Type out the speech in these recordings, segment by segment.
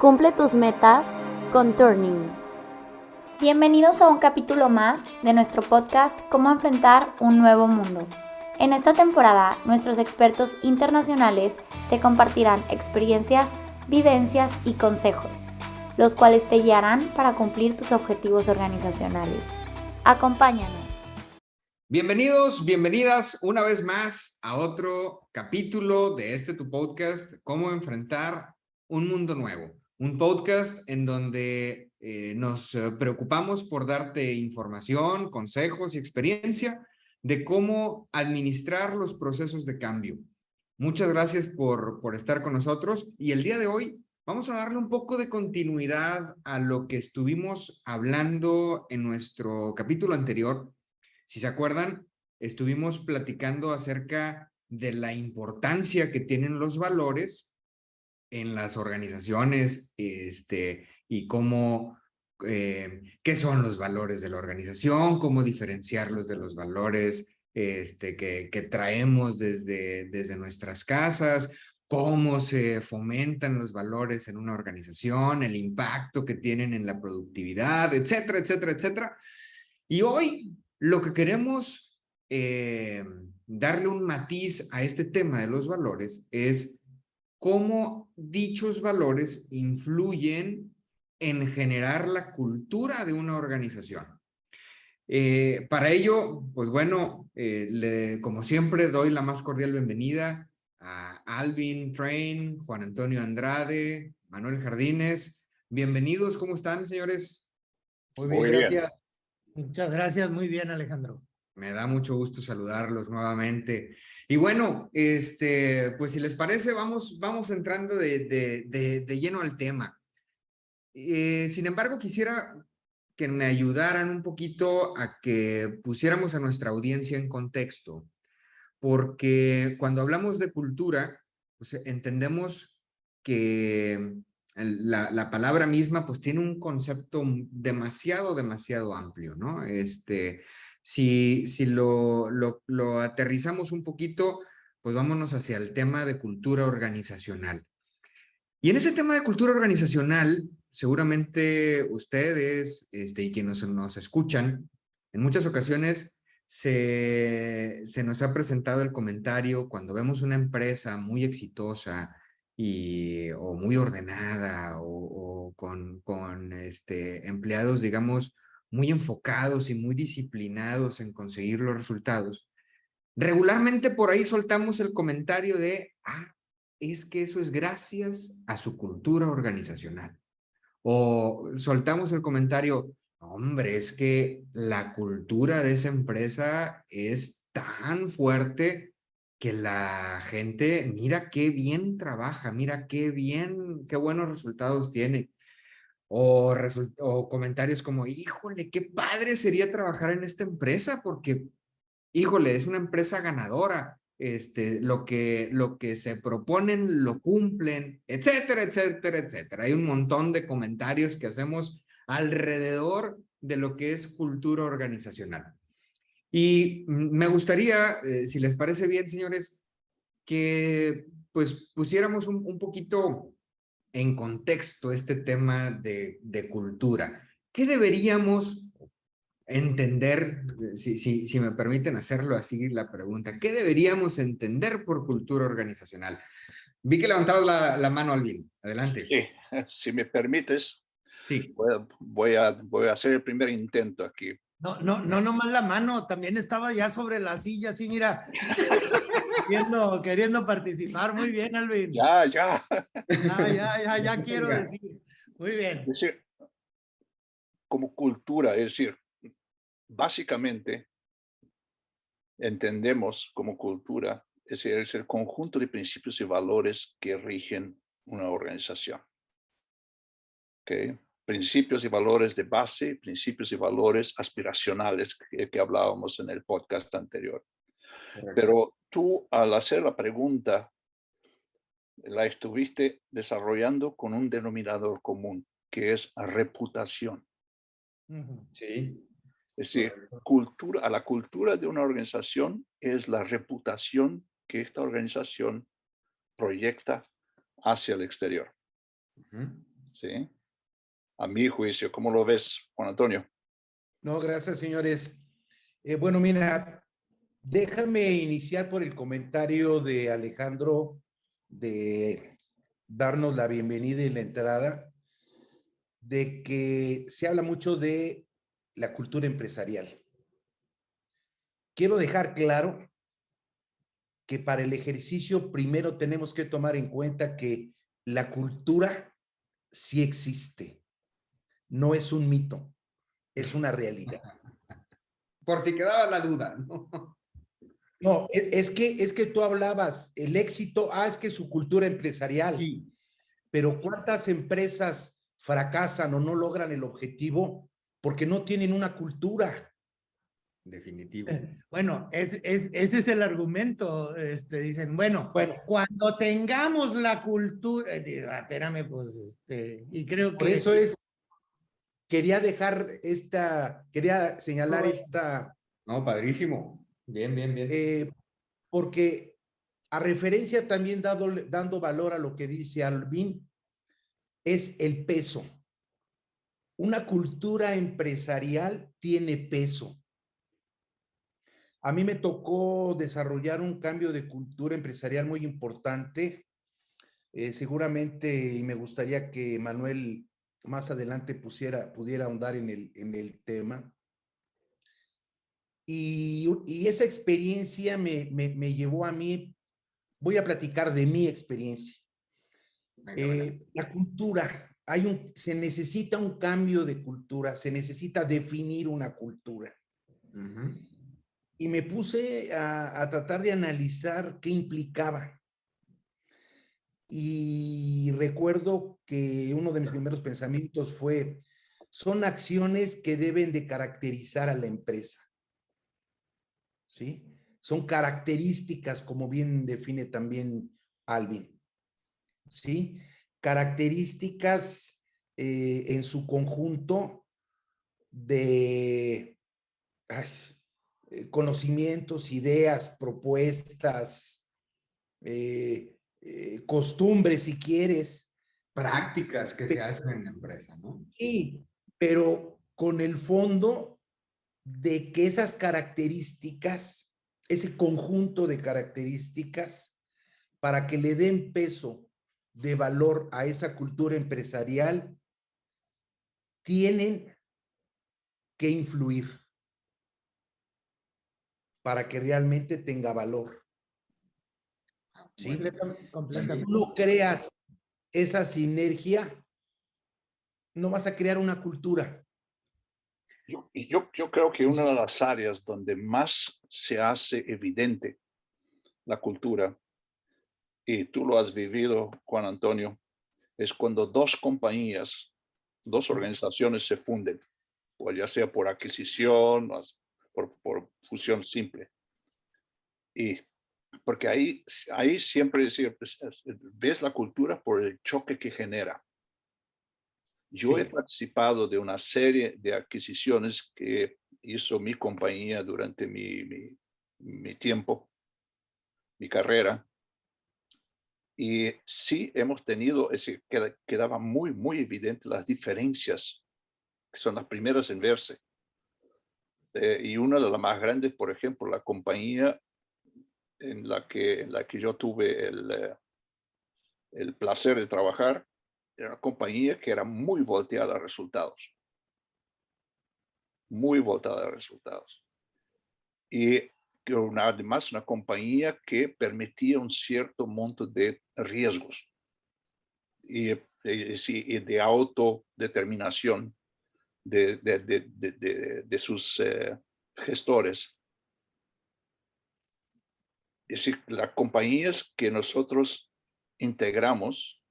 Cumple tus metas con Turning. Bienvenidos a un capítulo más de nuestro podcast Cómo enfrentar un nuevo mundo. En esta temporada, nuestros expertos internacionales te compartirán experiencias, vivencias y consejos, los cuales te guiarán para cumplir tus objetivos organizacionales. Acompáñanos. Bienvenidos, bienvenidas una vez más a otro capítulo de tu podcast, Cómo enfrentar un mundo nuevo. Un podcast en donde nos preocupamos por darte información, consejos y experiencia de cómo administrar los procesos de cambio. Muchas gracias por estar con nosotros y el día de hoy vamos a darle un poco de continuidad a lo que estuvimos hablando en nuestro capítulo anterior. Si se acuerdan, estuvimos platicando acerca de la importancia que tienen los valores en las organizaciones, y cómo, qué son los valores de la organización, cómo diferenciarlos de los valores que traemos desde nuestras casas, cómo se fomentan los valores en una organización, el impacto que tienen en la productividad, etcétera, etcétera, etcétera. Y hoy lo que queremos darle un matiz a este tema de los valores es cómo dichos valores influyen en generar la cultura de una organización. Para ello, pues bueno, como siempre doy la más cordial bienvenida a Alvin Train, Juan Antonio Andrade, Manuel Jardines. Bienvenidos, ¿cómo están, señores? Muy bien, gracias. Muchas gracias, muy bien, Alejandro. Me da mucho gusto saludarlos nuevamente. Y bueno, pues si les parece, vamos entrando de lleno al tema. Sin embargo, quisiera que me ayudaran un poquito a que pusiéramos a nuestra audiencia en contexto, porque cuando hablamos de cultura, pues entendemos que la palabra misma pues tiene un concepto demasiado amplio, ¿no? Si lo aterrizamos un poquito, pues vámonos hacia el tema de cultura organizacional. Y en ese tema de cultura organizacional, seguramente ustedes y quienes nos escuchan, en muchas ocasiones se nos ha presentado el comentario cuando vemos una empresa muy exitosa o muy ordenada o con empleados, digamos, muy enfocados y muy disciplinados en conseguir los resultados. Regularmente por ahí soltamos el comentario de, es que eso es gracias a su cultura organizacional. O soltamos el comentario, hombre, es que la cultura de esa empresa es tan fuerte que la gente, mira qué bien trabaja, mira qué buenos resultados tiene. O comentarios como, híjole, qué padre sería trabajar en esta empresa porque híjole, es una empresa ganadora, lo que se proponen lo cumplen, etcétera, etcétera, etcétera. Hay un montón de comentarios que hacemos alrededor de lo que es cultura organizacional. Y me gustaría, si les parece bien, señores, que pues pusiéramos un poquito en contexto este tema de cultura. ¿Qué deberíamos entender, si me permiten hacerlo así la pregunta, ¿qué deberíamos entender por cultura organizacional? Vi que levantabas la mano, Alvin. Adelante. Sí, si me permites, sí. voy a hacer el primer intento aquí. No nomás la mano, también estaba ya sobre la silla, así mira, queriendo participar. Muy bien, Alvin. Ya quiero decir. Muy bien. Es decir, como cultura, es decir, básicamente entendemos como cultura, es el conjunto de principios y valores que rigen una organización. ¿Okay? Principios y valores de base, principios y valores aspiracionales que hablábamos en el podcast anterior. Correcto. Pero tú, al hacer la pregunta, la estuviste desarrollando con un denominador común, que es reputación. Sí. Es decir, a la cultura de una organización es la reputación que esta organización proyecta hacia el exterior. ¿sí? A mi juicio, ¿cómo lo ves, Juan Antonio? No, gracias, señores. Bueno, mira, déjame iniciar por el comentario de Alejandro de darnos la bienvenida y la entrada, de que se habla mucho de la cultura empresarial. Quiero dejar claro que para el ejercicio primero tenemos que tomar en cuenta que la cultura sí existe, no es un mito, es una realidad. Por si quedaba la duda, ¿no? No, es que tú hablabas, el éxito, es que su cultura empresarial, Sí. pero ¿cuántas empresas fracasan o no logran el objetivo porque no tienen una cultura? Definitivo. Bueno, ese es el argumento. Dicen, bueno, Bueno, cuando tengamos la cultura, digo, espérame, pues, y creo por que eso quería señalar No, padrísimo. Bien, bien, bien. porque a referencia también dando valor a lo que dice Alvin, es el peso. Una cultura empresarial tiene peso. A mí me tocó desarrollar un cambio de cultura empresarial muy importante. Seguramente, y me gustaría que Manuel más adelante pudiera ahondar en el tema. Y esa experiencia me llevó a mí, voy a platicar de mi experiencia. Venga. La cultura, se necesita un cambio de cultura, se necesita definir una cultura. Ujú. Y me puse a tratar de analizar qué implicaba. Y recuerdo que uno de mis primeros pensamientos son acciones que deben de caracterizar a la empresa. ¿Sí? Son características, como bien define también Alvin. ¿Sí? Características en su conjunto de conocimientos, ideas, propuestas, costumbres, si quieres. Prácticas que se hacen en la empresa, ¿no? Sí, pero con el fondo de que esas características, ese conjunto de características, para que le den peso de valor a esa cultura empresarial, tienen que influir para que realmente tenga valor. ¿Sí? completamente. Si tú no creas esa sinergia, no vas a crear una cultura. Yo creo que una de las áreas donde más se hace evidente la cultura, y tú lo has vivido, Juan Antonio, es cuando dos compañías, dos organizaciones se funden, o ya sea por adquisición, por fusión simple. Y porque ahí siempre ves la cultura por el choque que genera. Yo he participado de una serie de adquisiciones que hizo mi compañía durante mi tiempo, mi carrera. Y sí hemos tenido, quedaba muy, muy evidente las diferencias, que son las primeras en verse. Y una de las más grandes, por ejemplo, la compañía en la que yo tuve el placer de trabajar, era una compañía que era muy volteada a resultados. Muy volteada a resultados. Y además una compañía que permitía un cierto monto de riesgos y de autodeterminación de sus gestores. Es decir, las compañías que nosotros integramos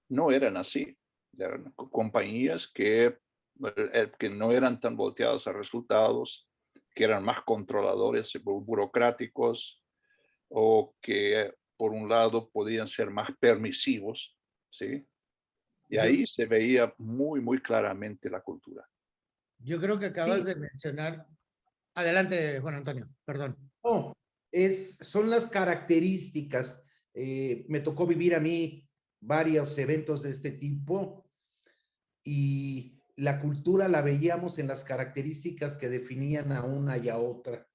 no eran así. Eran compañías que no eran tan volteadas a resultados, que eran más controladores, burocráticos, o que por un lado podían ser más permisivos, ¿sí? Y ahí se veía muy, muy claramente la cultura. Yo creo que acabas de mencionar. Adelante, Juan Antonio, perdón. No, son las características. Me tocó vivir a mí varios eventos de este tipo y la cultura la veíamos en las características que definían a una y a otra.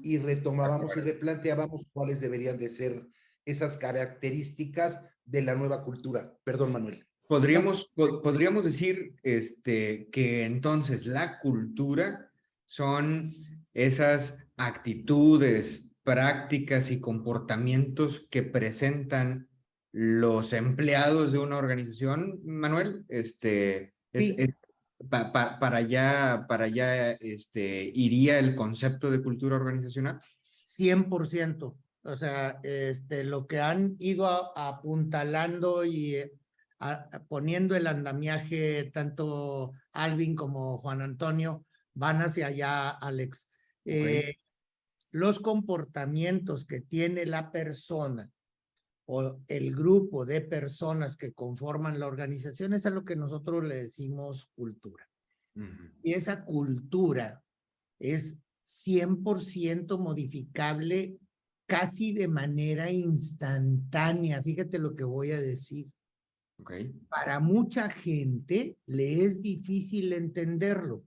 Y retomábamos y replanteábamos cuáles deberían de ser esas características de la nueva cultura. Perdón, Manuel. Podríamos decir que entonces la cultura son esas actitudes, prácticas y comportamientos que presentan los empleados de una organización, Manuel. Sí. Para allá iría el concepto de cultura organizacional. 100%. O sea, lo que han ido apuntalando y poniendo el andamiaje, tanto Alvin como Juan Antonio, van hacia allá, Alex. Los comportamientos que tiene la persona o el grupo de personas que conforman la organización es a lo que nosotros le decimos cultura. Y esa cultura es 100% modificable casi de manera instantánea. Fíjate lo que voy a decir. Para mucha gente le es difícil entenderlo,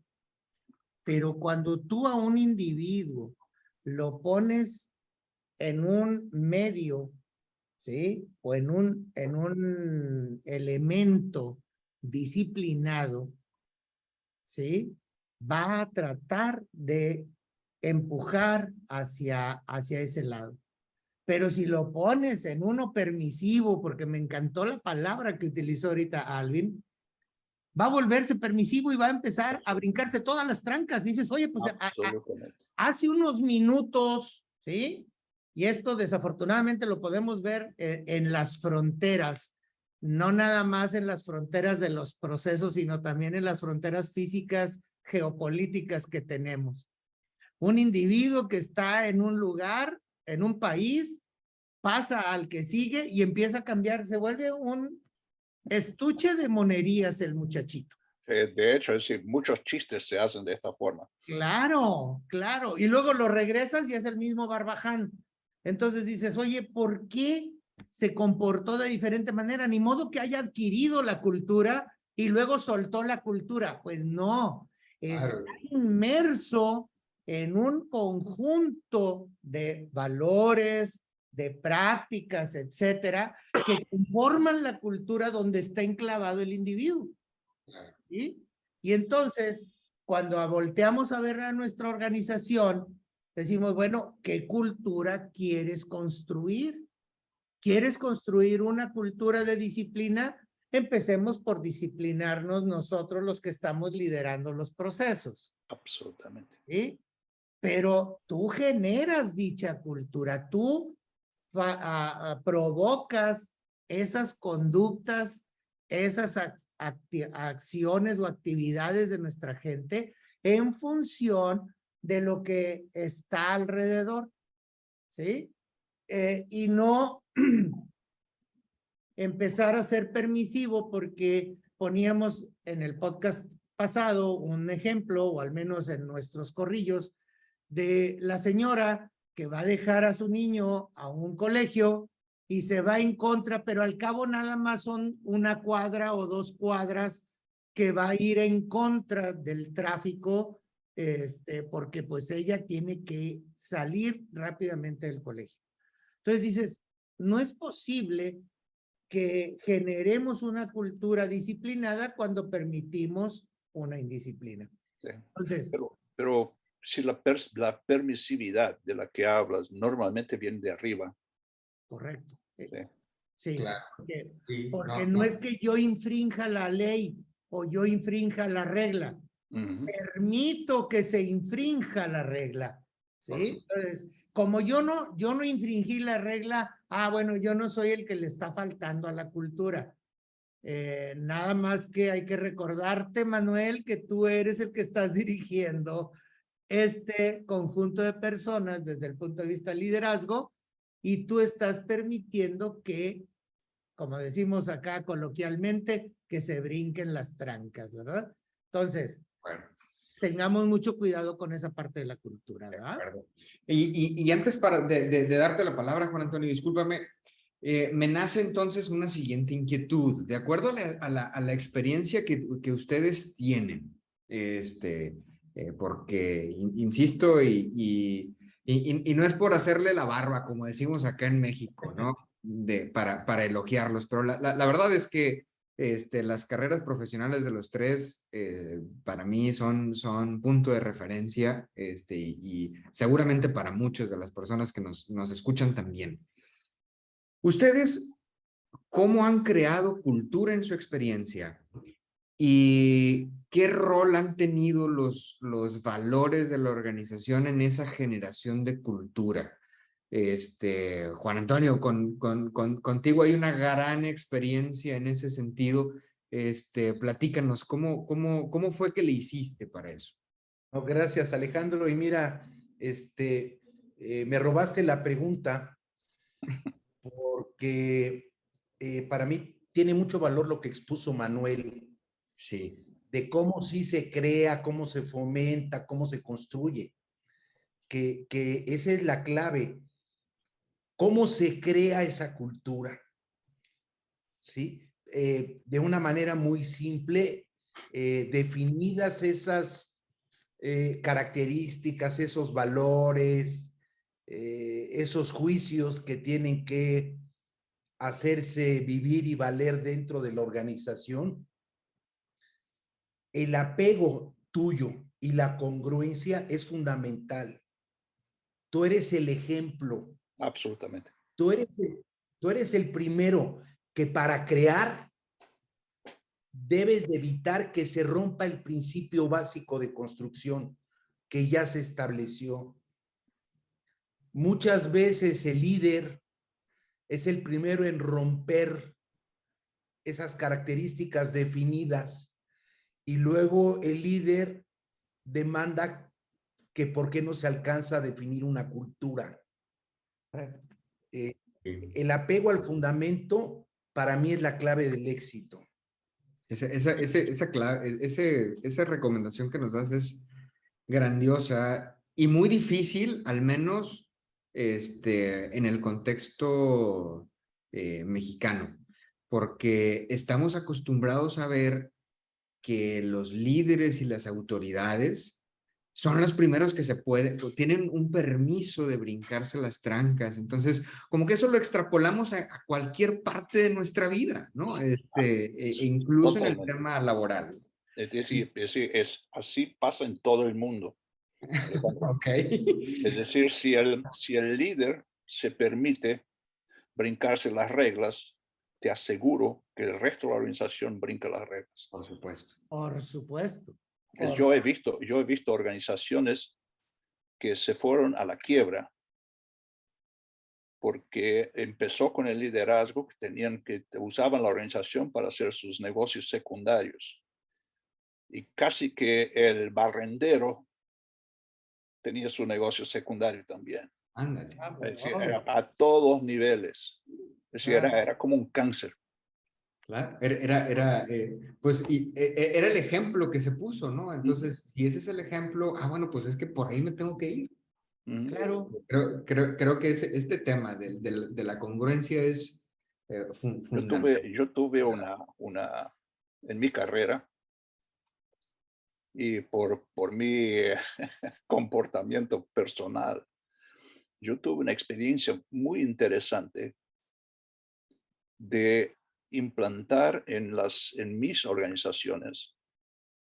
pero cuando tú a un individuo lo pones en un medio, ¿sí? O en un elemento disciplinado, ¿sí? Va a tratar de empujar hacia ese lado. Pero si lo pones en uno permisivo, porque me encantó la palabra que utilizó ahorita Alvin, va a volverse permisivo y va a empezar a brincarse todas las trancas. Dices, oye, pues hace unos minutos, ¿sí? Y esto desafortunadamente lo podemos ver en las fronteras, no nada más en las fronteras de los procesos, sino también en las fronteras físicas, geopolíticas que tenemos. Un individuo que está en un lugar, en un país, pasa al que sigue y empieza a cambiar, se vuelve un estuche de monerías el muchachito. De hecho, es decir, muchos chistes se hacen de esta forma. Claro, claro. Y luego lo regresas y es el mismo Barbaján. Entonces dices, oye, ¿por qué se comportó de diferente manera? Ni modo que haya adquirido la cultura y luego soltó la cultura. Pues no, está inmerso en un conjunto de valores, de prácticas, etcétera, que conforman la cultura donde está enclavado el individuo. ¿Sí? Y entonces, cuando volteamos a ver a nuestra organización, decimos, bueno, ¿qué cultura quieres construir? ¿Quieres construir una cultura de disciplina? Empecemos por disciplinarnos nosotros los que estamos liderando los procesos. Absolutamente. ¿Sí? Pero tú generas dicha cultura, tú provocas esas conductas, esas acciones o actividades de nuestra gente en función de lo que está alrededor, ¿sí? Y no empezar a ser permisivo, porque poníamos en el podcast pasado un ejemplo, o al menos en nuestros corrillos, de la señora que va a dejar a su niño a un colegio y se va en contra, pero al cabo nada más son una cuadra o 2 cuadras que va a ir en contra del tráfico, porque pues ella tiene que salir rápidamente del colegio. Entonces dices, no es posible que generemos una cultura disciplinada cuando permitimos una indisciplina. Sí. Entonces, pero si la permisividad de la que hablas normalmente viene de arriba. Correcto. Sí. Sí, Claro. porque no es que yo infrinja la ley o yo infrinja la regla. Permito que se infrinja la regla. ¿Sí? Entonces, como yo no infringí la regla, bueno, yo no soy el que le está faltando a la cultura. Nada más que hay que recordarte, Manuel, que tú eres el que estás dirigiendo este conjunto de personas desde el punto de vista del liderazgo, y tú estás permitiendo que, como decimos acá coloquialmente, que se brinquen las trancas, ¿verdad? Entonces, tengamos mucho cuidado con esa parte de la cultura, ¿verdad? Y antes de darte la palabra, Juan Antonio, discúlpame, Me nace entonces una siguiente inquietud. De acuerdo a la experiencia que ustedes tienen, porque, insisto, y no es por hacerle la barba, como decimos acá en México, ¿no? Para elogiarlos, pero la verdad es que las carreras profesionales de los tres, para mí son punto de referencia, y seguramente para muchas de las personas que nos escuchan también. ¿Ustedes cómo han creado cultura en su experiencia? ¿Y qué rol han tenido los valores de la organización en esa generación de cultura? Juan Antonio, contigo hay una gran experiencia en ese sentido. Platícanos, ¿cómo fue que le hiciste para eso? No, gracias, Alejandro. Y mira, me robaste la pregunta porque para mí tiene mucho valor lo que expuso Manuel Sí. de cómo sí se crea, cómo se fomenta, cómo se construye. Que esa es la clave. ¿Cómo se crea esa cultura? ¿Sí? De una manera muy simple, definidas esas características, esos valores, esos juicios que tienen que hacerse vivir y valer dentro de la organización, el apego tuyo y la congruencia es fundamental. Tú eres el ejemplo. Absolutamente. Tú eres el primero que para crear debes de evitar que se rompa el principio básico de construcción que ya se estableció. Muchas veces el líder es el primero en romper esas características definidas y luego el líder demanda que por qué no se alcanza a definir una cultura. El apego al fundamento para mí es la clave del éxito. Esa recomendación que nos das es grandiosa y muy difícil, al menos en el contexto mexicano, porque estamos acostumbrados a ver que los líderes y las autoridades son los primeros que tienen un permiso de brincarse las trancas. Entonces, como que eso lo extrapolamos a cualquier parte de nuestra vida, ¿no? Incluso en el tema laboral. Es decir, así pasa en todo el mundo. Ok. Es decir, si el líder se permite brincarse las reglas, te aseguro que el resto de la organización brinca las reglas. Por supuesto. Por supuesto. Yo he visto organizaciones que se fueron a la quiebra porque empezó con el liderazgo que usaban la organización para hacer sus negocios secundarios. Y casi que el barrendero tenía su negocio secundario también. Ándale. Es decir, era a todos niveles. Es decir, era como un cáncer. Claro, era el ejemplo que se puso, ¿no? Entonces, si ese es el ejemplo, bueno, pues es que por ahí me tengo que ir. Claro. Creo que este tema de la congruencia es fundamental. Yo tuve en mi carrera, y por mi comportamiento personal, yo tuve una experiencia muy interesante de implantar en mis organizaciones,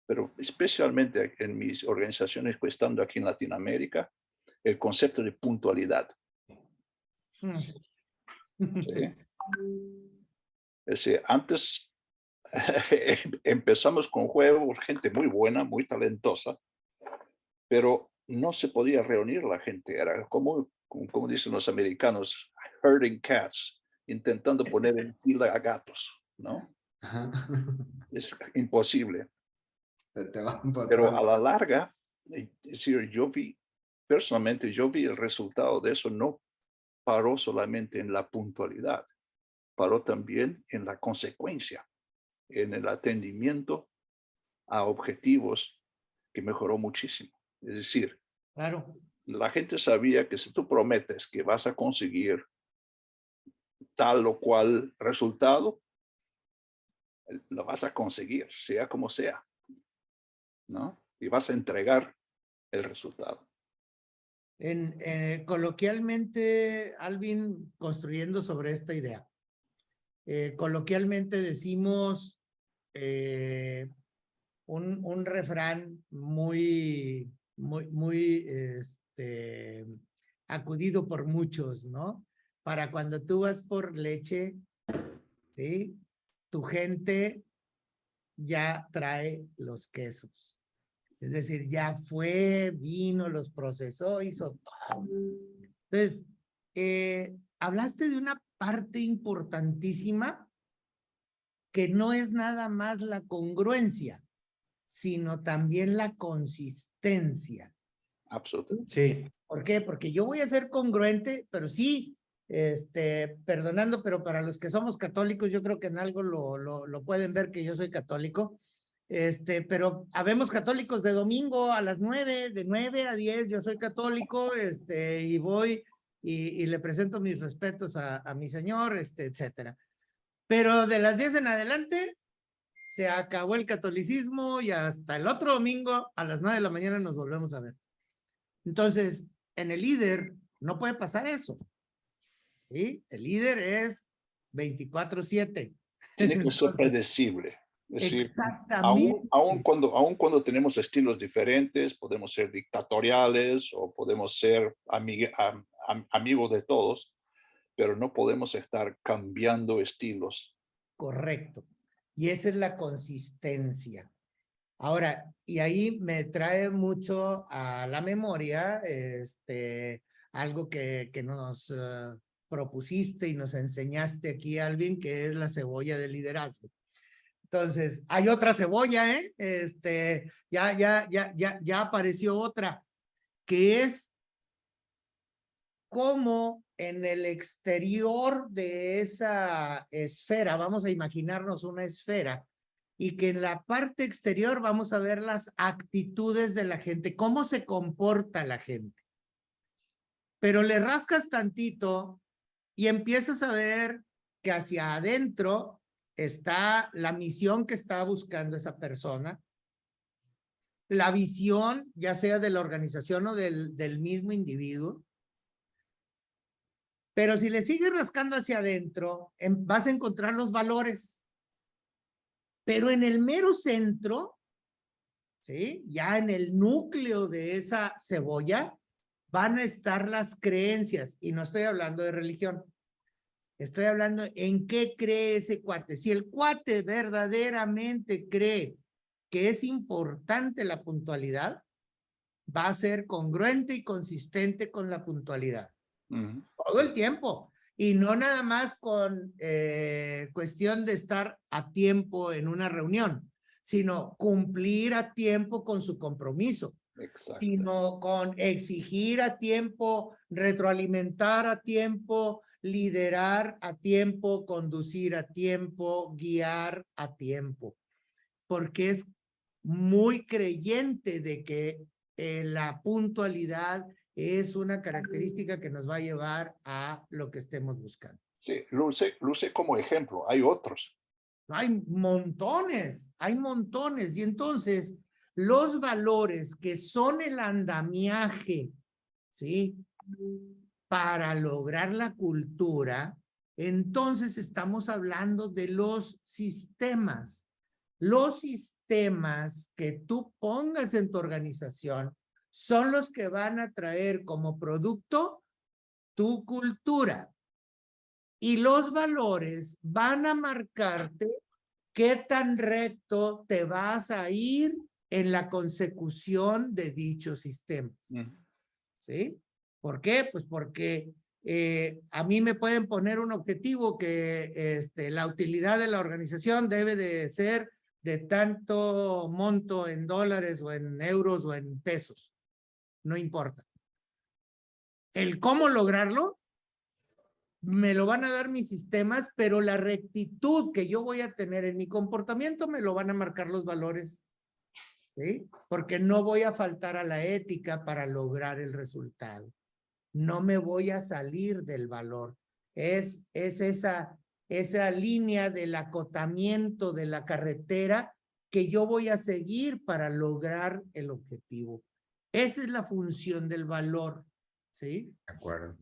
pero especialmente en mis organizaciones que estando aquí en Latinoamérica, el concepto de puntualidad. ¿Sí? Es decir, antes empezamos con juegos, gente muy buena, muy talentosa, pero no se podía reunir la gente. Era como dicen los americanos, herding cats, intentando poner en fila a gatos, ¿no? Ajá. Es imposible. Pero Pero a la larga, es decir, personalmente yo vi el resultado de eso, no paró solamente en la puntualidad, paró también en la consecuencia, en el atendimiento a objetivos, que mejoró muchísimo. Es decir, Claro. la gente sabía que si tú prometes que vas a conseguir tal o cual resultado, lo vas a conseguir, sea como sea, ¿no? Y vas a entregar el resultado. Coloquialmente, Alvin, construyendo sobre esta idea, coloquialmente decimos un refrán muy acudido por muchos, ¿no? Para cuando tú vas por leche, ¿sí? Tu gente ya trae los quesos. Es decir, ya fue, vino, los procesó, hizo todo. Entonces, hablaste de una parte importantísima que no es nada más la congruencia, sino también la consistencia. Absolutamente. Sí. ¿Por qué? Porque yo voy a ser congruente, pero sí, perdonando, pero para los que somos católicos, yo creo que en algo lo pueden ver que yo soy católico. Pero habemos católicos de domingo a las 9, de 9 a 10, yo soy católico, y voy y le presento mis respetos a mi señor, etcétera. Pero de las 10 en adelante, se acabó el catolicismo y hasta el otro domingo a las 9 de la mañana nos volvemos a ver. Entonces, en el líder no puede pasar eso, ¿sí? El líder es 24/7. Tiene que ser predecible. Es decir, Exactamente. aun cuando tenemos estilos diferentes, podemos ser dictatoriales o podemos ser amigos de todos, pero no podemos estar cambiando estilos. Correcto. Y esa es la consistencia. Ahora, y ahí me trae mucho a la memoria algo que nos propusiste y nos enseñaste aquí, Alvin, que es la cebolla del liderazgo. Entonces, hay otra cebolla, ya apareció otra, que es cómo en el exterior de esa esfera, vamos a imaginarnos una esfera, y que en la parte exterior vamos a ver las actitudes de la gente, cómo se comporta la gente. Pero le rascas tantito y empiezas a ver que hacia adentro está la misión que está buscando esa persona, la visión, ya sea de la organización o del mismo individuo. Pero si le sigues rascando hacia adentro, vas a encontrar los valores. Pero en el mero centro, ¿sí? Ya en el núcleo de esa cebolla, van a estar las creencias. Y no estoy hablando de religión. Estoy hablando en qué cree ese cuate. Si el cuate verdaderamente cree que es importante la puntualidad, va a ser congruente y consistente con la puntualidad. Todo el tiempo. Y no nada más con cuestión de estar a tiempo en una reunión, sino cumplir a tiempo con su compromiso. Exacto. Sino con exigir a tiempo, retroalimentar a tiempo, liderar a tiempo, conducir a tiempo, guiar a tiempo. Porque es muy creyente de que la puntualidad es una característica que nos va a llevar a lo que estemos buscando. Sí, luce como ejemplo, hay otros. Hay montones. Y entonces, los valores que son el andamiaje, ¿sí? Para lograr la cultura, entonces estamos hablando de los sistemas. Los sistemas que tú pongas en tu organización son los que van a traer como producto tu cultura. Y los valores van a marcarte qué tan recto te vas a ir en la consecución de dichos sistemas. ¿Sí? ¿Por qué? Pues porque a mí me pueden poner un objetivo que la utilidad de la organización debe de ser de tanto monto en dólares o en euros o en pesos. No importa. El cómo lograrlo me lo van a dar mis sistemas, pero la rectitud que yo voy a tener en mi comportamiento me lo van a marcar los valores. ¿Sí? Porque no voy a faltar a la ética para lograr el resultado. No me voy a salir del valor. es esa línea del acotamiento de la carretera que yo voy a seguir para lograr el objetivo. Esa es la función del valor, ¿sí? De acuerdo.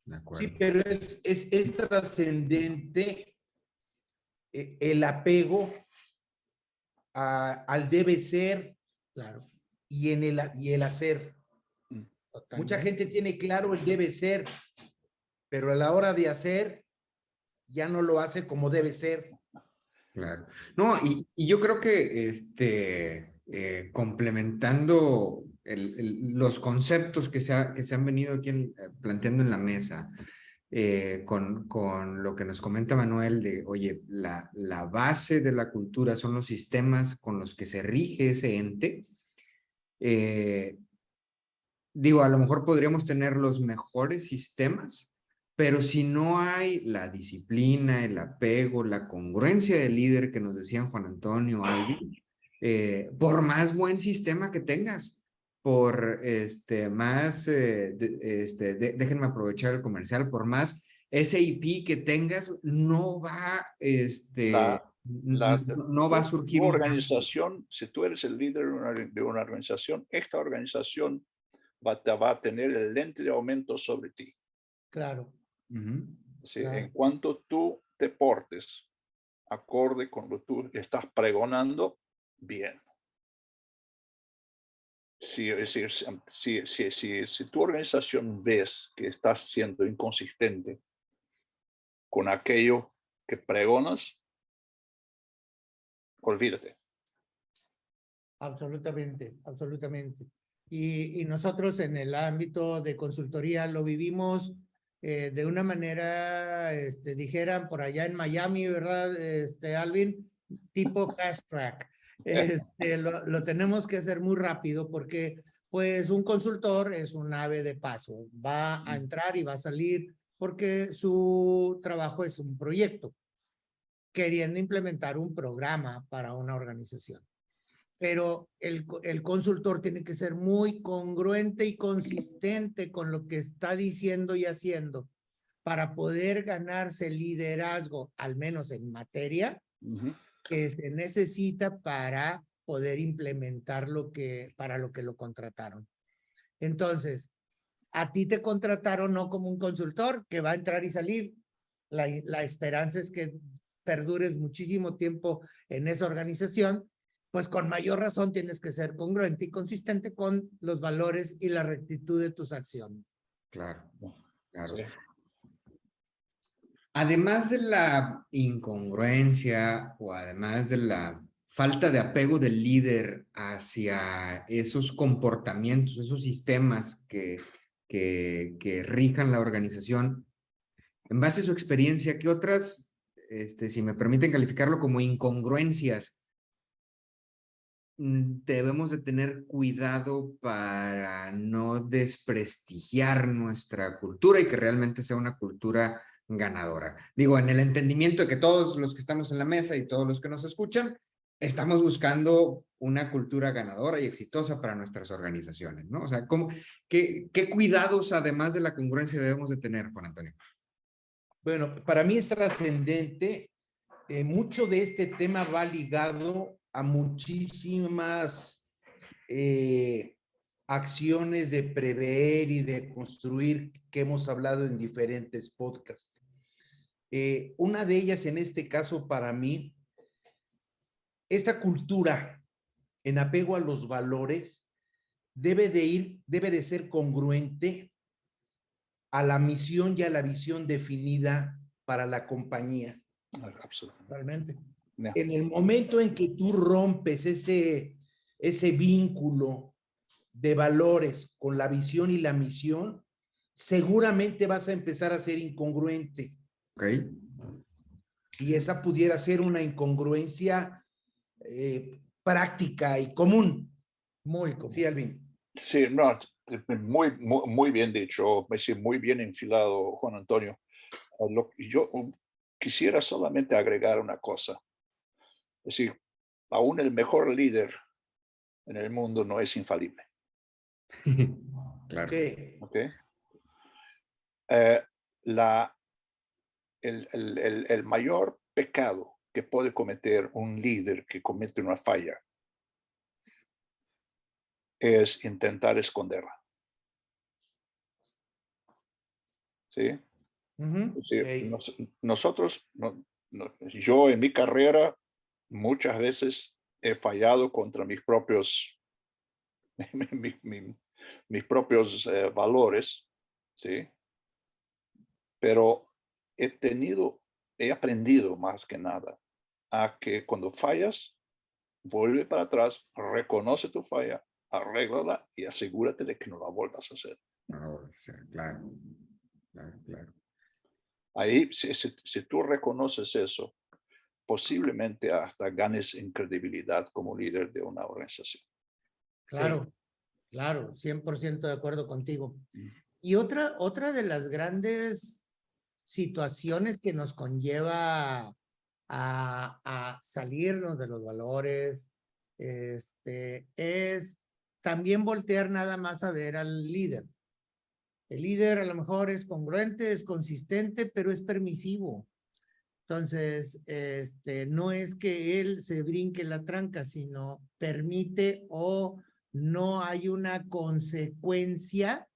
De Sí, acuerdo. pero es trascendente el apego al debe ser, Claro. y el hacer. Totalmente. Mucha gente tiene claro el debe ser, pero a la hora de hacer ya no lo hace como debe ser. Claro. No, y yo creo que complementando los conceptos que se han venido aquí planteando en la mesa, con lo que nos comenta Manuel de, oye, la base de la cultura son los sistemas con los que se rige ese ente. Digo, a lo mejor podríamos tener los mejores sistemas, pero si no hay la disciplina, el apego, la congruencia del líder que nos decían Juan Antonio, Alvin, por más buen sistema que tengas, por más, déjenme aprovechar el comercial, por más SAP que tengas, no va, no va a surgir tu un organización, si tú eres el líder de una organización, esta organización te va a tener el lente de aumento sobre ti. Claro. ¿Sí? Claro. En cuanto tú te portes acorde con lo que tú estás pregonando, bien. Si tu organización ves que estás siendo inconsistente con aquello que pregonas, olvídate. Absolutamente, absolutamente. Y nosotros en el ámbito de consultoría lo vivimos de una manera, dijeran por allá en Miami, ¿verdad, Alvin? Tipo fast track. Lo tenemos que hacer muy rápido porque pues un consultor es un ave de paso. Va a entrar y va a salir porque su trabajo es un proyecto, queriendo implementar un programa para una organización. Pero el consultor tiene que ser muy congruente y consistente con lo que está diciendo y haciendo para poder ganarse el liderazgo, al menos en materia, que se necesita para poder implementar para lo que lo contrataron. Entonces, a ti te contrataron no como un consultor que va a entrar y salir. La esperanza es que perdures muchísimo tiempo en esa organización, pues con mayor razón tienes que ser congruente y consistente con los valores y la rectitud de tus acciones. Claro, claro. Sí. Además de la incongruencia o además de la falta de apego del líder hacia esos comportamientos, esos sistemas que rijan la organización, en base a su experiencia, ¿qué otras, si me permiten calificarlo como incongruencias, debemos de tener cuidado para no desprestigiar nuestra cultura y que realmente sea una cultura ganadora? Digo, en el entendimiento de que todos los que estamos en la mesa y todos los que nos escuchan, estamos buscando una cultura ganadora y exitosa para nuestras organizaciones, ¿no? O sea, ¿qué cuidados, además de la congruencia, debemos de tener, Juan Antonio? Bueno, para mí es trascendente. Mucho de este tema va ligado a muchísimas acciones de prever y de construir que hemos hablado en diferentes podcasts. Una de ellas, en este caso, para mí, esta cultura en apego a los valores debe de ser congruente a la misión y a la visión definida para la compañía. Absolutamente. Realmente. Yeah. En el momento en que tú rompes ese vínculo de valores con la visión y la misión, seguramente vas a empezar a ser incongruente. ¿Ok? Y esa pudiera ser una incongruencia práctica y común. Muy común. Sí, Alvin. Sí, no, muy bien dicho, muy bien enfilado, Juan Antonio. Yo quisiera solamente agregar una cosa. Es decir, aún el mejor líder en el mundo no es infalible. Claro. Okay. ¿Okay? el mayor pecado que puede cometer un líder que comete una falla es intentar esconderla. ¿Sí? Ujú. Es decir, Ok. nosotros, yo en mi carrera muchas veces he fallado contra mis propios, mis propios valores, ¿sí? Pero he aprendido más que nada a que cuando fallas, vuelve para atrás, reconoce tu falla, arréglala y asegúrate de que no la vuelvas a hacer. No, o sea, claro, claro, claro. Ahí, si tú reconoces eso, posiblemente hasta ganes en credibilidad como líder de una organización. Claro, claro, 100% de acuerdo contigo. Mm. Y otra de las grandes situaciones que nos conlleva a salirnos de los valores, es también voltear nada más a ver al líder. El líder a lo mejor es congruente, es consistente, pero es permisivo. Entonces, no es que él se brinque la tranca, sino permite o no hay una consecuencia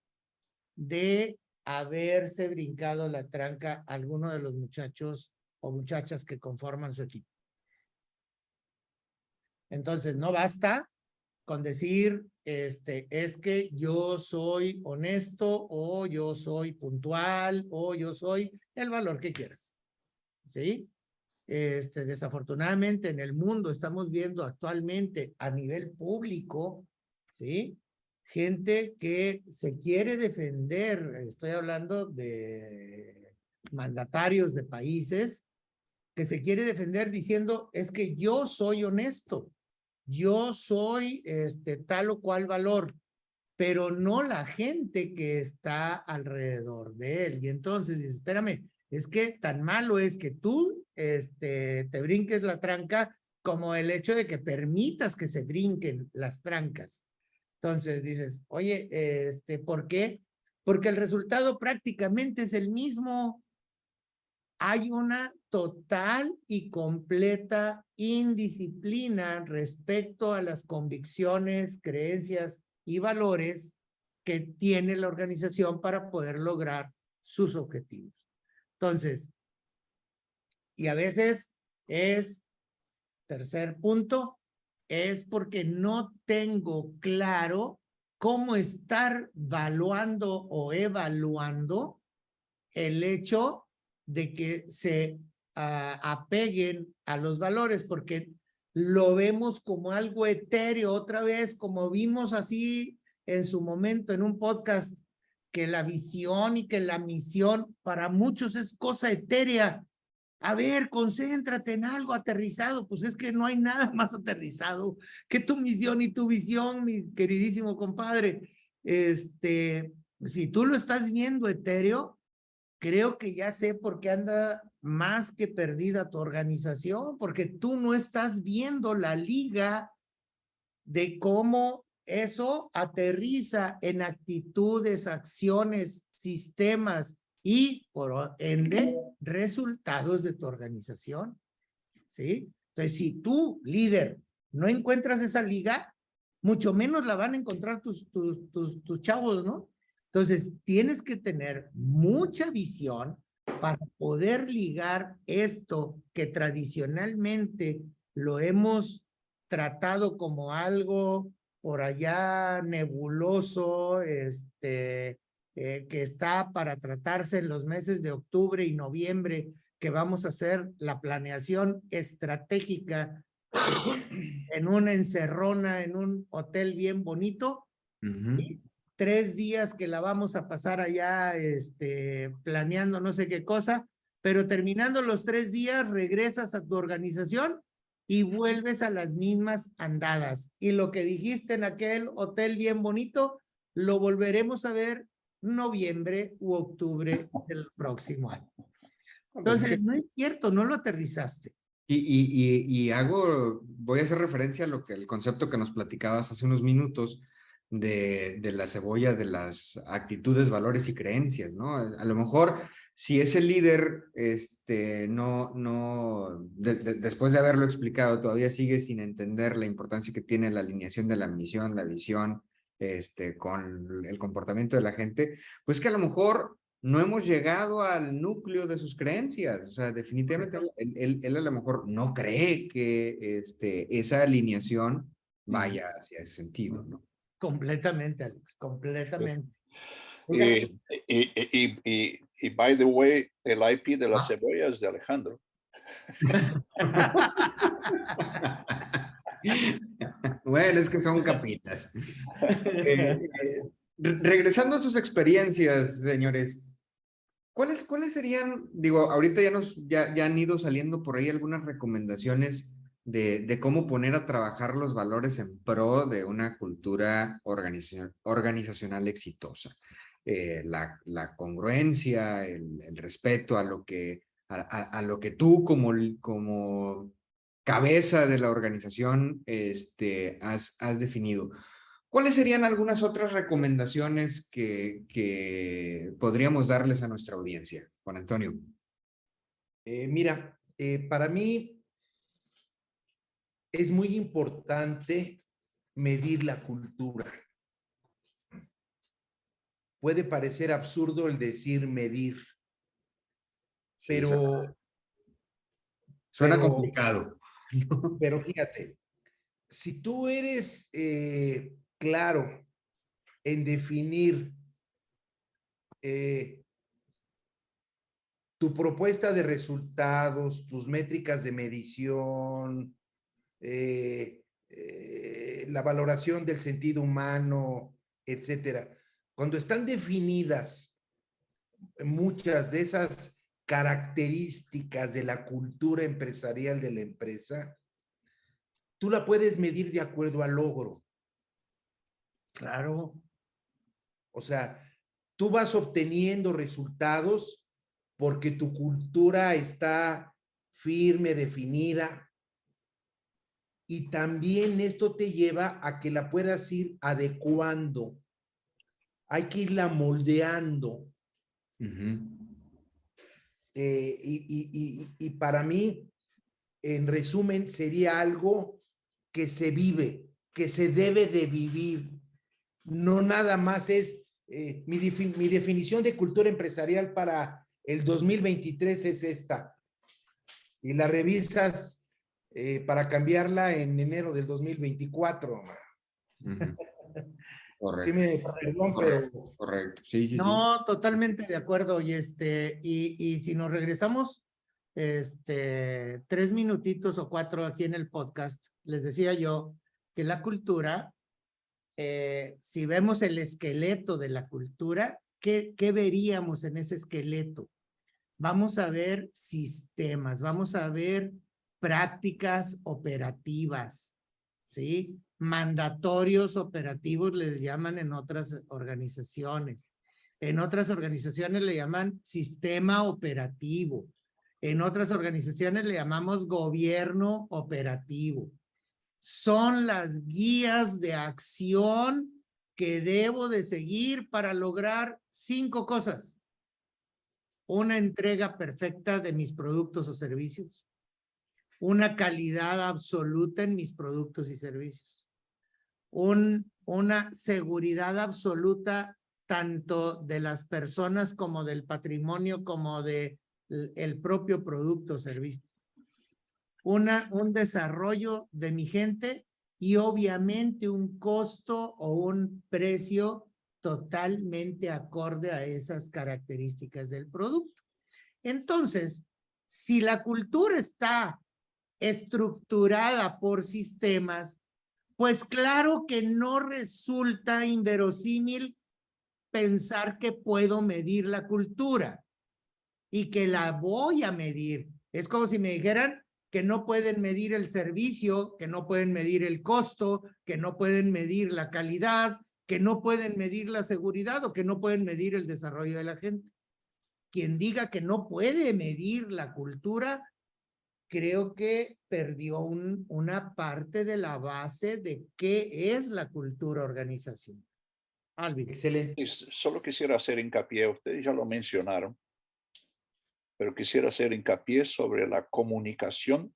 de haberse brincado la tranca a alguno de los muchachos o muchachas que conforman su equipo. Entonces, no basta con decir, es que yo soy honesto o yo soy puntual o yo soy el valor que quieras. ¿Sí? Desafortunadamente en el mundo estamos viendo actualmente a nivel público, ¿sí? Gente que se quiere defender, estoy hablando de mandatarios de países, que se quiere defender diciendo, es que yo soy honesto, yo soy tal o cual valor, pero no la gente que está alrededor de él. Y entonces dice, espérame, es que tan malo es que tú te brinques la tranca como el hecho de que permitas que se brinquen las trancas. Entonces dices, oye, ¿por qué? Porque el resultado prácticamente es el mismo. Hay una total y completa indisciplina respecto a las convicciones, creencias y valores que tiene la organización para poder lograr sus objetivos. Entonces, y a veces tercer punto, es porque no tengo claro cómo estar evaluando o evaluando el hecho de que se apeguen a los valores, porque lo vemos como algo etéreo otra vez, como vimos así en su momento en un podcast, que la visión y que la misión para muchos es cosa etérea. A ver, concéntrate en algo aterrizado, pues es que no hay nada más aterrizado que tu misión y tu visión, mi queridísimo compadre. Si tú lo estás viendo etéreo, creo que ya sé por qué anda más que perdida tu organización, porque tú no estás viendo la liga de cómo eso aterriza en actitudes, acciones, sistemas y, por ende, resultados de tu organización. ¿Sí? Entonces, si tú, líder, no encuentras esa liga, mucho menos la van a encontrar tus chavos, ¿no? Entonces, tienes que tener mucha visión para poder ligar esto que tradicionalmente lo hemos tratado como algo por allá nebuloso, que está para tratarse en los meses de octubre y noviembre, que vamos a hacer la planeación estratégica en una encerrona, en un hotel bien bonito. ¿Sí? 3 días que la vamos a pasar allá planeando no sé qué cosa, pero terminando los 3 días regresas a tu organización y vuelves a las mismas andadas. Y lo que dijiste en aquel hotel bien bonito, lo volveremos a ver noviembre u octubre del próximo año. Entonces, no es cierto, no lo aterrizaste. Voy a hacer referencia a el concepto que nos platicabas hace unos minutos de la cebolla de las actitudes, valores y creencias, ¿no? A lo mejor si ese líder, después de haberlo explicado, todavía sigue sin entender la importancia que tiene la alineación de la misión, la visión, con el comportamiento de la gente, pues que a lo mejor no hemos llegado al núcleo de sus creencias. O sea, definitivamente él a lo mejor no cree que esa alineación vaya hacia ese sentido, ¿no? Completamente, Alex, completamente. Y by the way, el IP de las cebollas de Alejandro. Bueno, es que son capitas. Regresando a sus experiencias, señores, ¿cuáles serían, digo, ahorita ya han ido saliendo por ahí algunas recomendaciones de cómo poner a trabajar los valores en pro de una cultura organizacional exitosa? La congruencia, el respeto a lo que tú como cabeza de la organización has definido. ¿Cuáles serían algunas otras recomendaciones que podríamos darles a nuestra audiencia, Juan Antonio? Mira, para mí es muy importante medir la cultura. Puede parecer absurdo el decir medir, pero suena complicado. Pero fíjate, si tú eres claro en definir tu propuesta de resultados, tus métricas de medición, la valoración del sentido humano, etcétera. Cuando están definidas muchas de esas características de la cultura empresarial de la empresa, tú la puedes medir de acuerdo al logro. Claro. O sea, tú vas obteniendo resultados porque tu cultura está firme, definida, y también esto te lleva a que la puedas ir adecuando. Hay que irla moldeando. Y para mí, en resumen, sería algo que se vive, que se debe de vivir. No nada más es, mi definición de cultura empresarial para el 2023 es esta. Y la revisas para cambiarla en enero del 2024. Correcto. Sí, perdón, pero... Correcto, sí. No, totalmente de acuerdo. Y si nos regresamos 3 minutitos o 4 aquí en el podcast, les decía yo que la cultura, si vemos el esqueleto de la cultura, ¿qué veríamos en ese esqueleto? Vamos a ver sistemas, vamos a ver prácticas operativas, ¿sí? Mandatorios operativos les llaman en otras organizaciones. En otras organizaciones le llaman sistema operativo. En otras organizaciones le llamamos gobierno operativo. Son las guías de acción que debo de seguir para lograr 5 cosas. Una entrega perfecta de mis productos o servicios. Una calidad absoluta en mis productos y servicios. Una seguridad absoluta tanto de las personas como del patrimonio como de el propio producto o servicio. Un desarrollo de mi gente y obviamente un costo o un precio totalmente acorde a esas características del producto. Entonces, si la cultura está estructurada por sistemas, pues claro que no resulta inverosímil pensar que puedo medir la cultura y que la voy a medir. Es como si me dijeran que no pueden medir el servicio, que no pueden medir el costo, que no pueden medir la calidad, que no pueden medir la seguridad o que no pueden medir el desarrollo de la gente. Quien diga que no puede medir la cultura, creo que perdió una parte de la base de qué es la cultura organizacional. Alvin. Excelente. Y solo quisiera hacer hincapié, ustedes ya lo mencionaron, pero quisiera hacer hincapié sobre la comunicación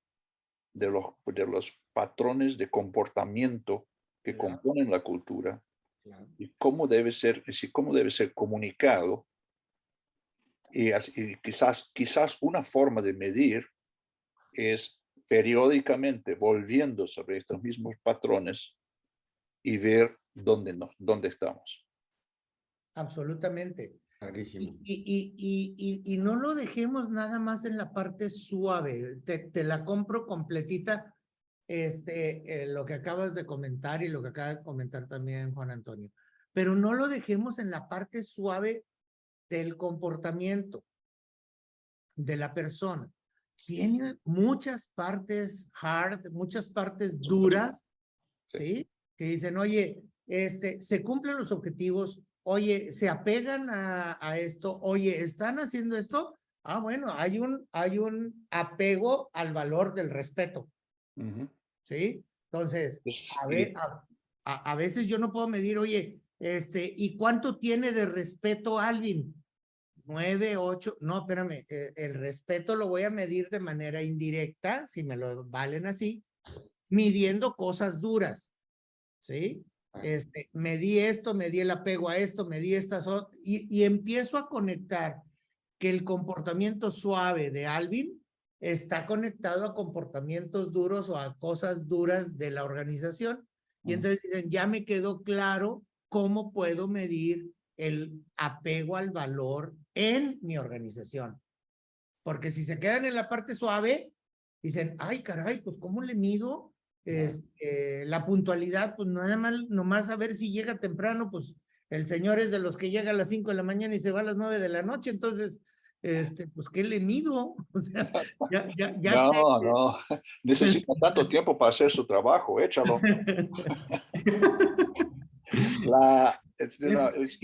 de los patrones de comportamiento que Claro. componen la cultura Claro. y cómo debe ser comunicado. Y quizás una forma de medir es periódicamente volviendo sobre estos mismos patrones y ver dónde estamos. Absolutamente. Padrísimo. Y no lo dejemos nada más en la parte suave. Te la compro completita, lo que acabas de comentar y lo que acaba de comentar también Juan Antonio. Pero no lo dejemos en la parte suave del comportamiento de la persona. Tiene muchas partes hard, muchas partes duras, ¿sí? Que dicen, oye, se cumplen los objetivos, oye, se apegan a esto, oye, ¿están haciendo esto? Ah, bueno, hay un apego al valor del respeto, Ujú. ¿sí? Entonces, Es- a y- ver, a veces yo no puedo medir, oye, ¿y cuánto tiene de respeto Alvin? 9, 8, no, espérame, el respeto lo voy a medir de manera indirecta, si me lo valen así, midiendo cosas duras, ¿sí? Medí esto, medí el apego a esto, medí estas, y empiezo a conectar que el comportamiento suave de Alvin está conectado a comportamientos duros o a cosas duras de la organización. Y entonces dicen, ya me quedó claro cómo puedo medir el apego al valor en mi organización. Porque si se quedan en la parte suave, dicen, ay, caray, pues ¿cómo le mido? La puntualidad, pues nada más, nomás a ver si llega temprano, pues el señor es de los que llega a las 5 de la mañana y se va a las 9 de la noche, entonces, pues ¿qué le mido? O sea, ya sé. no, necesita tanto tiempo para hacer su trabajo, échalo.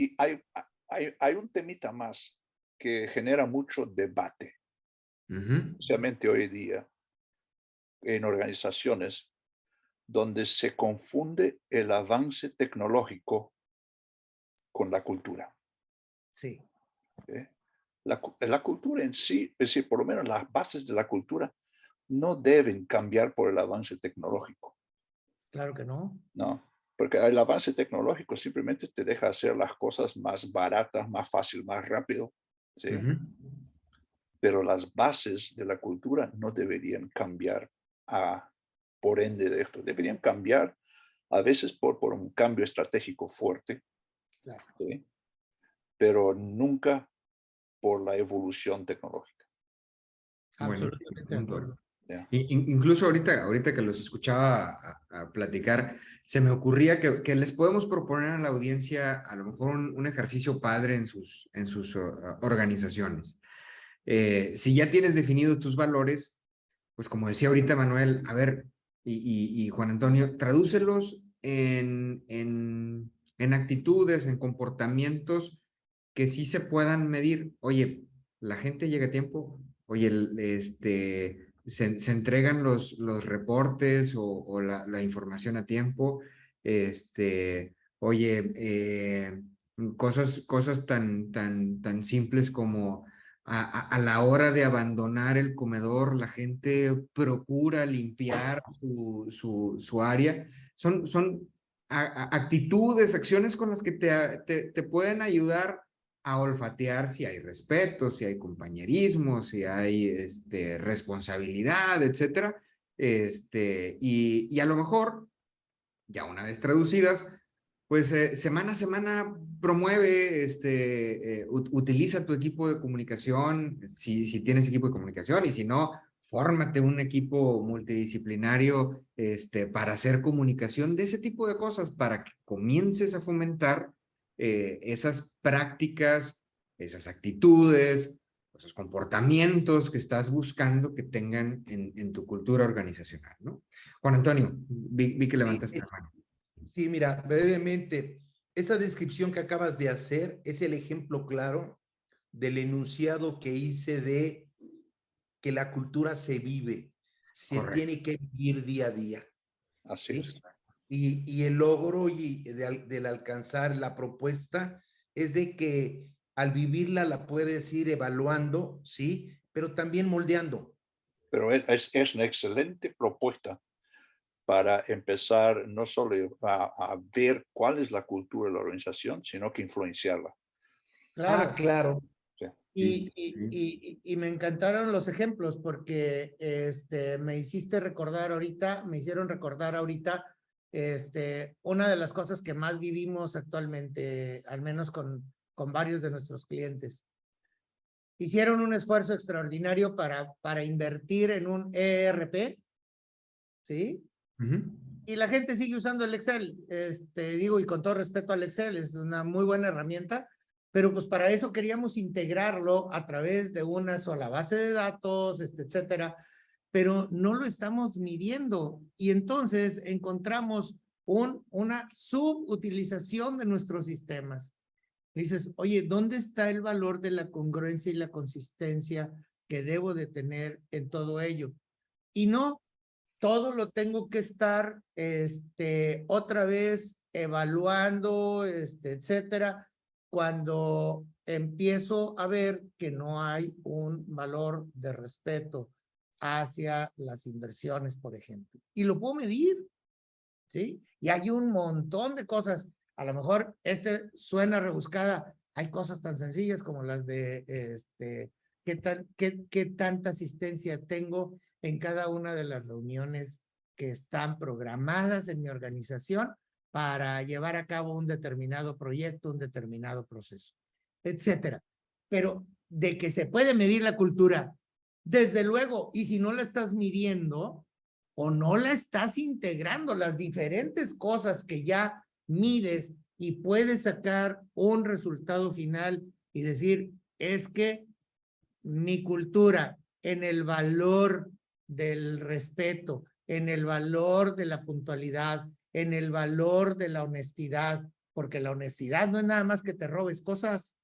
Y hay un temita más que genera mucho debate, Ujú. especialmente hoy día en organizaciones donde se confunde el avance tecnológico con la cultura. Sí, ¿Eh? La cultura en sí, es decir, por lo menos las bases de la cultura, no deben cambiar por el avance tecnológico, claro que no. ¿no? Porque el avance tecnológico simplemente te deja hacer las cosas más baratas, más fácil, más rápido, ¿sí? Ujú. Pero las bases de la cultura no deberían cambiar por ende de esto. Deberían cambiar a veces por un cambio estratégico fuerte, Claro. ¿sí? Pero nunca por la evolución tecnológica. Buenísimo Absolutamente de punto. acuerdo. ¿Ya? Incluso ahorita que los escuchaba a platicar, se me ocurría que les podemos proponer a la audiencia a lo mejor un ejercicio padre en sus organizaciones. Si ya tienes definido tus valores, pues como decía ahorita Manuel, a ver, y Juan Antonio, tradúcelos en actitudes, en comportamientos que sí se puedan medir. Oye, la gente llega a tiempo, oye, se entregan los reportes o la información a tiempo, oye, cosas tan simples como a la hora de abandonar el comedor, la gente procura limpiar su área. Son actitudes, acciones con las que te pueden ayudar a olfatear si hay respeto, si hay compañerismo, si hay responsabilidad, etcétera. Y a lo mejor, ya una vez traducidas, pues semana a semana promueve, utiliza tu equipo de comunicación, si tienes equipo de comunicación, y si no, fórmate un equipo multidisciplinario para hacer comunicación de ese tipo de cosas, para que comiences a fomentar esas prácticas, esas actitudes, esos comportamientos que estás buscando que tengan en tu cultura organizacional, ¿no? Juan Antonio, vi que Sí, levantaste la mano. sí, mira, brevemente, esa descripción que acabas de hacer es el ejemplo claro del enunciado que hice de que la cultura se vive, se Correcto. tiene que vivir día a día, Así es. ¿sí? Y el logro del alcanzar la propuesta es de que al vivirla la puedes ir evaluando, ¿sí? pero también moldeando. Pero es una excelente propuesta para empezar no solo a ver cuál es la cultura de la organización, sino que influenciarla. Claro. Ah, claro. Sí. Y me encantaron los ejemplos porque me hicieron recordar ahorita, una de las cosas que más vivimos actualmente, al menos con varios de nuestros clientes. Hicieron un esfuerzo extraordinario para invertir en un ERP, ¿sí? Y la gente sigue usando el Excel, y con todo respeto al Excel, es una muy buena herramienta, pero pues para eso queríamos integrarlo a través de una sola base de datos, etcétera, pero no lo estamos midiendo y entonces encontramos una subutilización de nuestros sistemas. Dices, oye, ¿dónde está el valor de la congruencia y la consistencia que debo de tener en todo ello? Y no, todo lo tengo que estar otra vez evaluando, etcétera, cuando empiezo a ver que no hay un valor de respeto hacia las inversiones, por ejemplo. Y lo puedo medir, ¿sí? Y hay un montón de cosas. A lo mejor suena rebuscada. Hay cosas tan sencillas como las de qué tanta asistencia tengo en cada una de las reuniones que están programadas en mi organización para llevar a cabo un determinado proyecto, un determinado proceso, etcétera. Pero de que se puede medir la cultura, desde luego, y si no la estás midiendo o no la estás integrando, las diferentes cosas que ya mides y puedes sacar un resultado final y decir, es que mi cultura en el valor del respeto, en el valor de la puntualidad, en el valor de la honestidad, porque la honestidad no es nada más que te robes cosas,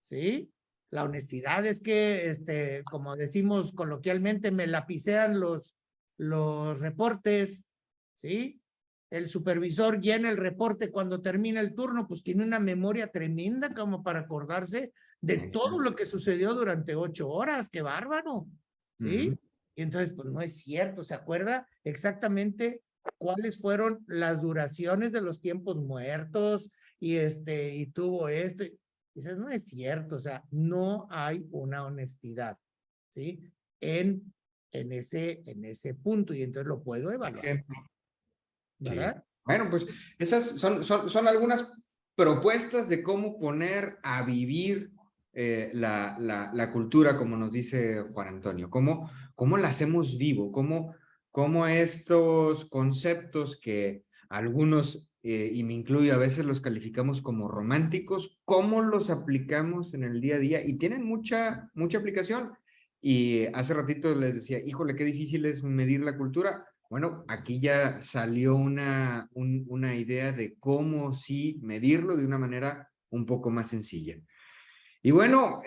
¿sí? La honestidad es que, como decimos coloquialmente, me lapicean los reportes, ¿sí? El supervisor llena el reporte cuando termina el turno, pues tiene una memoria tremenda como para acordarse de todo lo que sucedió durante 8 horas. ¡Qué bárbaro! ¿Sí? Y entonces, pues no es cierto. ¿Se acuerda exactamente cuáles fueron las duraciones de los tiempos muertos? Y tuvo esto. Dices, no es cierto. O sea, no hay una honestidad, ¿sí? En ese punto. Y entonces lo puedo evaluar. ¿Verdad? Sí. Bueno, pues esas son algunas propuestas de cómo poner a vivir la cultura, como nos dice Juan Antonio, cómo la hacemos vivo, cómo estos conceptos que algunos, y me incluyo, a veces los calificamos como románticos, cómo los aplicamos en el día a día y tienen mucha aplicación. Y hace ratito les decía, híjole, qué difícil es medir la cultura. Bueno, aquí ya salió una idea de cómo sí medirlo de una manera un poco más sencilla. Y bueno,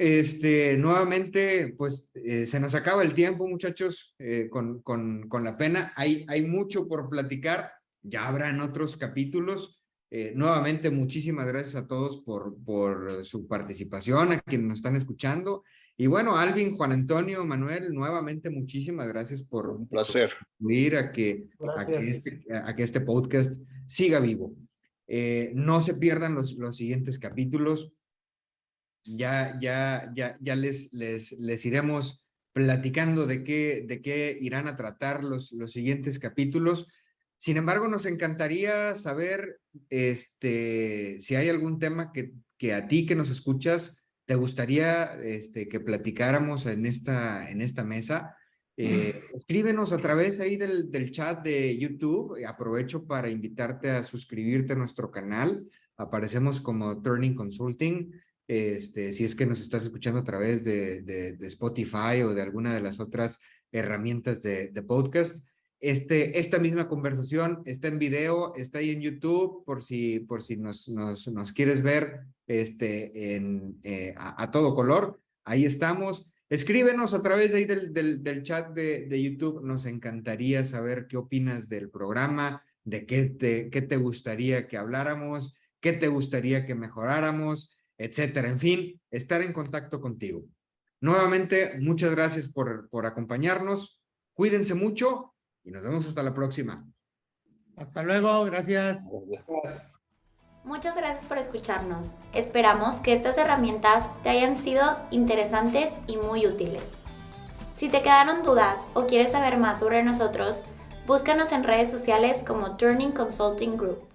nuevamente, pues se nos acaba el tiempo, muchachos, con la pena. Hay mucho por platicar, ya habrán otros capítulos. Nuevamente, muchísimas gracias a todos por su participación, a quienes nos están escuchando. Y bueno, Alvin, Juan Antonio, Manuel, nuevamente muchísimas gracias por Un placer. contribuir a que este podcast siga vivo. No se pierdan los siguientes capítulos. Ya les iremos platicando de qué irán a tratar los siguientes capítulos. Sin embargo, nos encantaría saber si hay algún tema que a ti que nos escuchas te gustaría que platicáramos en esta mesa. Escríbenos a través ahí del chat de YouTube. Aprovecho para invitarte a suscribirte a nuestro canal. Aparecemos como Turning Consulting. Si es que nos estás escuchando a través de Spotify o de alguna de las otras herramientas de podcast. Esta misma conversación está en video, está ahí en YouTube, por si nos quieres ver a todo color. Ahí estamos. Escríbenos a través ahí del chat de YouTube. Nos encantaría saber qué opinas del programa, de qué te gustaría que habláramos, qué te gustaría que mejoráramos, etcétera. En fin, estar en contacto contigo. Nuevamente, muchas gracias por acompañarnos. Cuídense mucho y nos vemos hasta la próxima. Hasta luego, gracias. Muchas gracias por escucharnos. Esperamos que estas herramientas te hayan sido interesantes y muy útiles. Si te quedaron dudas o quieres saber más sobre nosotros, búscanos en redes sociales como Turning Consulting Group.